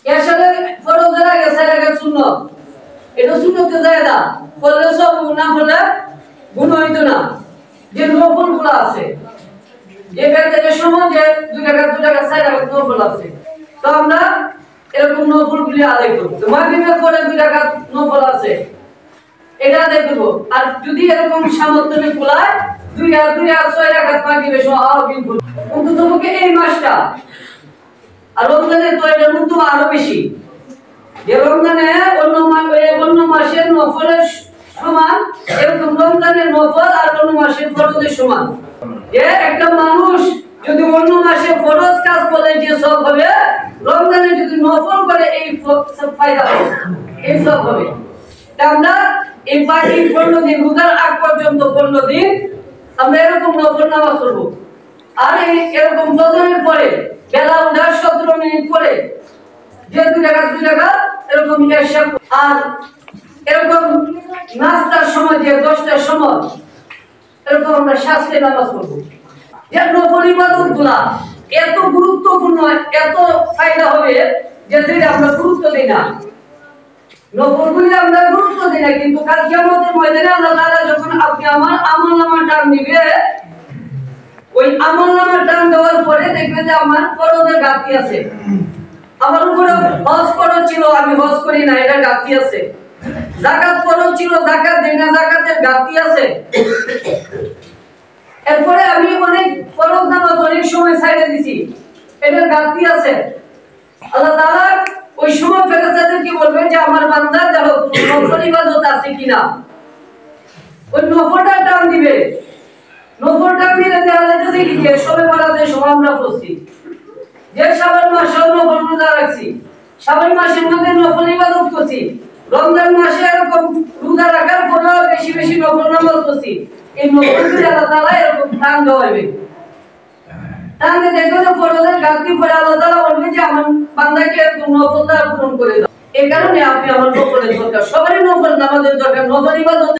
এর সাথে ফরজের আগে সাইড আগে সুন্নাত এটা সুন্নতে যায় না বললে সব না বলে গুণ হইতো না যে নফলগুলো আছে যে ক্ষেত্রে সময় যে 2 টাকা সাইড আগে নফল আছে তো আমরা এরকম নফলগুলি আদায় করব মাগরিবের পরে 2 টাকা নফল আছে এটা আদায় করব আর যদি এরকম সামর্থ্য নেই কুলায় 2 আর 6 টাকা মাগরিবের সময় আরো বিলকুল কিন্তু তোমাকে এই মাসটা আর রমজানে তো এটা মৃত্যু আরো বেশি যে রমজানে অন্য মাসের নফলের সমান এরকম রমজানের নফল আর অন্য মাসের ফরজের সমান যে একটা মানুষ যদি অন্য মাসে ফরজ কাজ করে যে সব হবে রমজানে যদি নফল করে এই ফায়দা হবে এই সব হবে আমরা এই বাকি 15 দিন রোজার আগ পর্যন্ত 15 দিন আমরা এরকম নফল নামাজ পড়ব আর এরকম ফজরের পরে বেলা ওঠার 17 মিনিট পরে যে 2 টাকা এরকম এশা আর এরকম নাস্তার সময় যে 10টার সময় এরকম আমরা শাস্তে নামাজ পড়ব যে নফল ইবাদতগুলো এত গুরুত্বপূর্ণ এত ফায়দা হবে যে যেটা আমরা গুরুত্ব দেই না নফলগুলি আমরা গুরুত্ব দেই না কিন্তু কাল কিয়ামতের ময়দানে আল্লাহ তাআলা যখন আপনি আমার আমলনামার টান দিবে ওই আমলনামার টান দেওয়ার পরে দেখবেন যে আমার ফরজের ঘাটতি আছে আমার উপরে হজ ফরজ ছিল আমি হজ করি না এটা ঘাটতি আছে যাকাত ফরজ ছিল যাকাত দেই না যাকাতের ঘাটতি আছে এরপরে আমি অনেক ফরজ নামাজ অনেক সময় ছাইড়ে দিছি এটার ঘাটতি আছে আল্লাহ তাআলা ওই সময় ফেরেশতাদেরকে বলবেন যে আমার বান্দা দেখো নফল ইবাদত আছে কিনা ওই নফলটা টান দিবে নফল টান দিলে দেখা যাচ্ছে কি যে সবে বরাতে সময় আমরা পড়ছি যে শাবান মাসে নফল রোজা রাখছি শাবান মাসের মধ্যে নফল ইবাদত করছি রমজান মাসে এরকম রোজা রাখার পরেও বেশি বেশি নফল নামাজ পড়ছি এই নফলগুলো আল্লাহ তাআলা এরকম টান দেওয়াবে টান দিয়ে দেখো যে ফরজের ঘাটতি পড়ে আল্লাহ তাআলা বলবে যে আমার বান্দাকে এরকম নফল দ্বারা পূরণ করে দাও এই কারণে আপনি আমার নফলের দরকার সবারই নফল নামাজের দরকার নফল ইবাদত